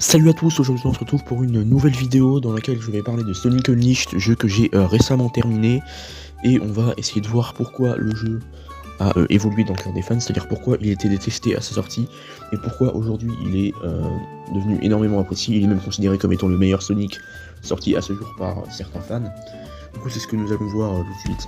Salut à tous, aujourd'hui on se retrouve pour une nouvelle vidéo dans laquelle je vais parler de Sonic Unleashed, jeu que j'ai récemment terminé, et on va essayer de voir pourquoi le jeu a évolué dans le cœur des fans, c'est-à-dire pourquoi il était détesté à sa sortie, et pourquoi aujourd'hui il est devenu énormément apprécié, il est même considéré comme étant le meilleur Sonic sorti à ce jour par certains fans. Du coup c'est ce que nous allons voir tout de suite.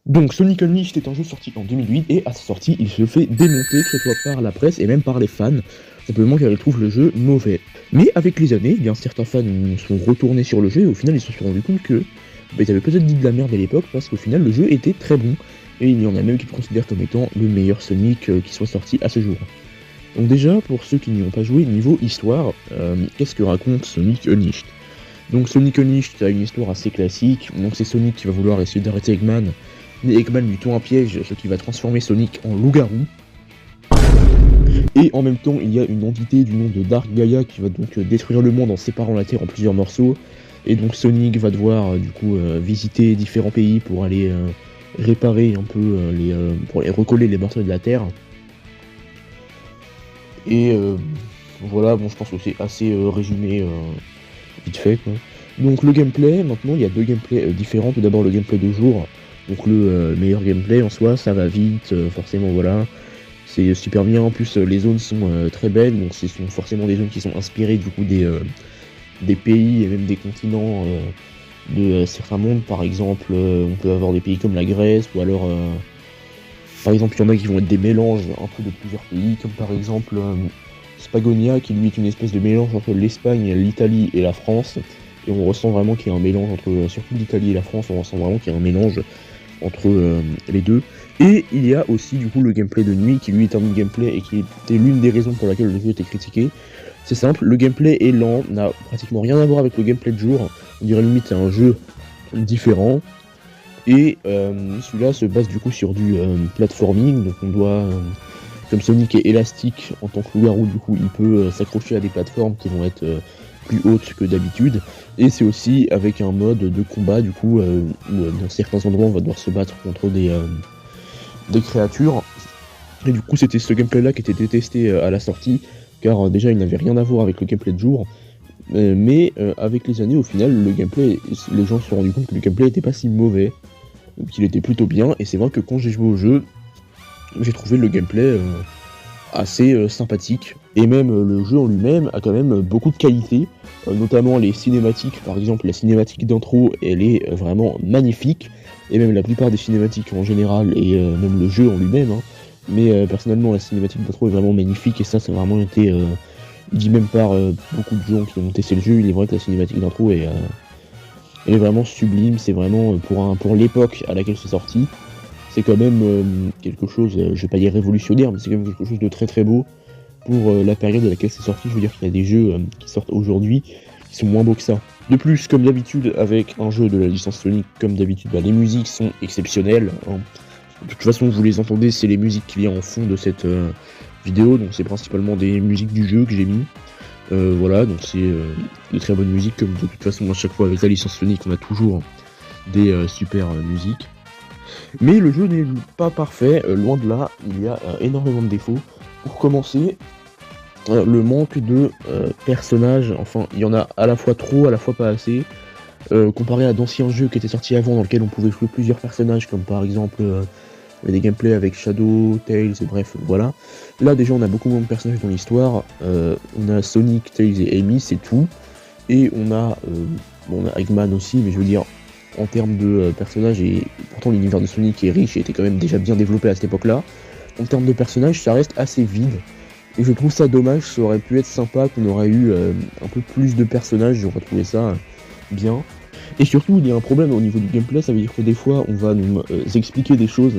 Donc Sonic Unleashed est un jeu sorti en 2008 et à sa sortie il se fait démonter, que ce soit par la presse et même par les fans, simplement car ils trouvent le jeu mauvais. Mais avec les années, certains fans sont retournés sur le jeu et au final ils se sont rendus compte que ils avaient peut-être dit de la merde à l'époque parce qu'au final le jeu était très bon et il y en a même qui le considèrent comme étant le meilleur Sonic qui soit sorti à ce jour. Donc déjà, pour ceux qui n'y ont pas joué, niveau histoire, qu'est-ce que raconte Sonic Unleashed? Donc Sonic Unleashed a une histoire assez classique, donc c'est Sonic qui va vouloir essayer d'arrêter Eggman, mais Eggman lui tend un piège, ce qui va transformer Sonic en loup-garou. Et en même temps, il y a une entité du nom de Dark Gaia qui va donc détruire le monde en séparant la Terre en plusieurs morceaux. Et donc Sonic va devoir visiter différents pays pour aller réparer un peu, pour aller recoller les morceaux de la Terre. Et voilà, bon je pense que c'est assez résumé vite fait quoi. Donc le gameplay, maintenant il y a deux gameplays différents. Tout d'abord le gameplay de jour. Donc le meilleur gameplay en soi, ça va vite, forcément voilà, c'est super bien, en plus les zones sont très belles, donc ce sont forcément des zones qui sont inspirées du coup des pays et même des continents de certains mondes. Par exemple on peut avoir des pays comme la Grèce, ou alors par exemple il y en a qui vont être des mélanges un peu de plusieurs pays, comme par exemple Spagonia qui lui est une espèce de mélange entre l'Espagne, l'Italie et la France, et on ressent vraiment qu'il y a un mélange entre, surtout l'Italie et la France, on ressent vraiment qu'il y a un mélange entre les deux. Et il y a aussi du coup le gameplay de nuit qui lui est un gameplay et qui était l'une des raisons pour laquelle le jeu était critiqué. C'est simple, le gameplay est lent, n'a pratiquement rien à voir avec le gameplay de jour, on dirait limite c'est un jeu différent. Et celui-là se base du coup sur du platforming, donc on doit, comme Sonic est élastique en tant que loup-garou, du coup il peut s'accrocher à des plateformes qui vont être plus haute que d'habitude, et c'est aussi avec un mode de combat du coup où dans certains endroits on va devoir se battre contre des créatures, et du coup c'était ce gameplay là qui était détesté à la sortie, car déjà il n'avait rien à voir avec le gameplay de jour, mais avec les années au final le gameplay, les gens se sont rendus compte que le gameplay était pas si mauvais, qu'il était plutôt bien, et c'est vrai que quand j'ai joué au jeu, j'ai trouvé le gameplay assez sympathique, et même le jeu en lui-même a quand même beaucoup de qualité, notamment les cinématiques. Par exemple la cinématique d'intro elle est vraiment magnifique, et même la plupart des cinématiques en général, et même le jeu en lui-même, hein. Mais personnellement la cinématique d'intro est vraiment magnifique, et ça c'est vraiment été dit même par beaucoup de gens qui ont testé le jeu. Il est vrai que la cinématique d'intro est vraiment sublime, c'est vraiment pour l'époque à laquelle c'est sorti, c'est quand même quelque chose, je vais pas dire révolutionnaire, mais c'est quand même quelque chose de très très beau pour la période à laquelle c'est sorti. Je veux dire qu'il y a des jeux qui sortent aujourd'hui qui sont moins beaux que ça. De plus, comme d'habitude avec un jeu de la licence Sonic, comme d'habitude, les musiques sont exceptionnelles, hein. De toute façon, vous les entendez, c'est les musiques qu'il y a en fond de cette vidéo, donc c'est principalement des musiques du jeu que j'ai mis. Voilà, donc c'est de très bonnes musiques, comme de toute façon à chaque fois avec la licence Sonic, on a toujours des super musiques. Mais le jeu n'est pas parfait, loin de là, il y a énormément de défauts. Pour commencer, le manque de personnages, enfin il y en a à la fois trop, à la fois pas assez, comparé à d'anciens jeux qui étaient sortis avant dans lesquels on pouvait jouer plusieurs personnages, comme par exemple des gameplays avec Shadow, Tails, et bref, voilà. Là déjà on a beaucoup moins de personnages dans l'histoire, on a Sonic, Tails et Amy, c'est tout, et on a Eggman aussi, mais je veux dire, en termes de personnages, et pourtant l'univers de Sonic est riche et était quand même déjà bien développé à cette époque-là, en termes de personnages, ça reste assez vide. Et je trouve ça dommage, ça aurait pu être sympa qu'on aurait eu un peu plus de personnages, j'aurais trouvé ça bien. Et surtout, il y a un problème au niveau du gameplay, ça veut dire que des fois, on va nous expliquer des choses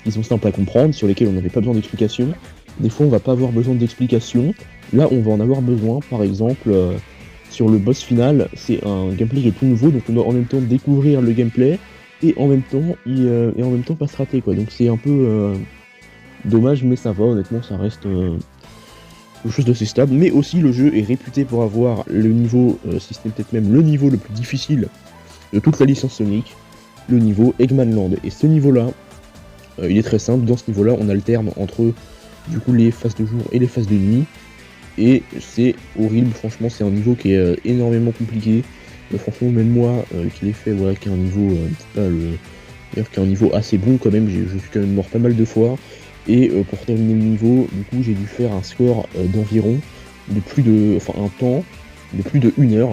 qui sont simples à comprendre, sur lesquelles on n'avait pas besoin d'explication. Des fois, on va pas avoir besoin d'explication. Là, on va en avoir besoin, par exemple, sur le boss final, c'est un gameplay qui est tout nouveau, donc on doit en même temps découvrir le gameplay, et en même temps pas se rater, quoi. Donc c'est un peu dommage, mais ça va, honnêtement, quelque chose d'assez stable, mais aussi le jeu est réputé pour avoir le niveau, si ce n'est peut-être même le niveau le plus difficile de toute la licence Sonic, le niveau Eggman Land. Et ce niveau-là, il est très simple. Dans ce niveau-là, on alterne entre du coup les phases de jour et les phases de nuit. Et c'est horrible, franchement, c'est un niveau qui est énormément compliqué. Franchement, même moi qui l'ai fait, voilà, qui a un niveau, d'ailleurs, qui a un niveau assez bon quand même, je suis quand même mort pas mal de fois. Et pour terminer le niveau, du coup, j'ai dû faire un score d'environ un temps de plus de 1 heure.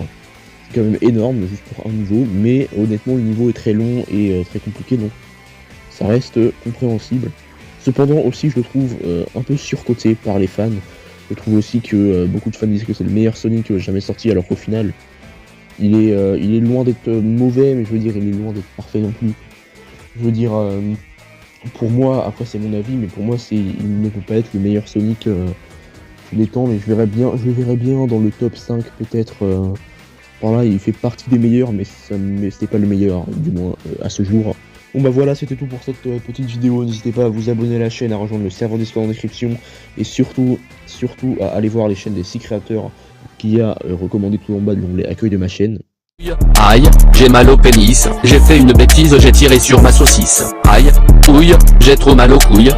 C'est quand même énorme juste pour un niveau, mais honnêtement le niveau est très long et très compliqué, donc ça reste compréhensible. Cependant aussi je le trouve un peu surcoté par les fans. Je trouve aussi que beaucoup de fans disent que c'est le meilleur Sonic jamais sorti, alors qu'au final il est loin d'être mauvais, mais je veux dire il est loin d'être parfait non plus. Je veux dire, pour moi, après c'est mon avis, mais pour moi il ne peut pas être le meilleur Sonic tous les temps, mais je le verrais bien dans le top 5 peut-être. Par là, il fait partie des meilleurs, mais c'était pas le meilleur, du moins à ce jour. Bon bah voilà, c'était tout pour cette petite vidéo. N'hésitez pas à vous abonner à la chaîne, à rejoindre le serveur Discord en description, et surtout à aller voir les chaînes des 6 créateurs qu'il y a recommandé tout en bas de l'onglet accueil de ma chaîne. Aïe, j'ai mal au pénis, j'ai fait une bêtise, j'ai tiré sur ma saucisse. Aïe, ouille, j'ai trop mal aux couilles.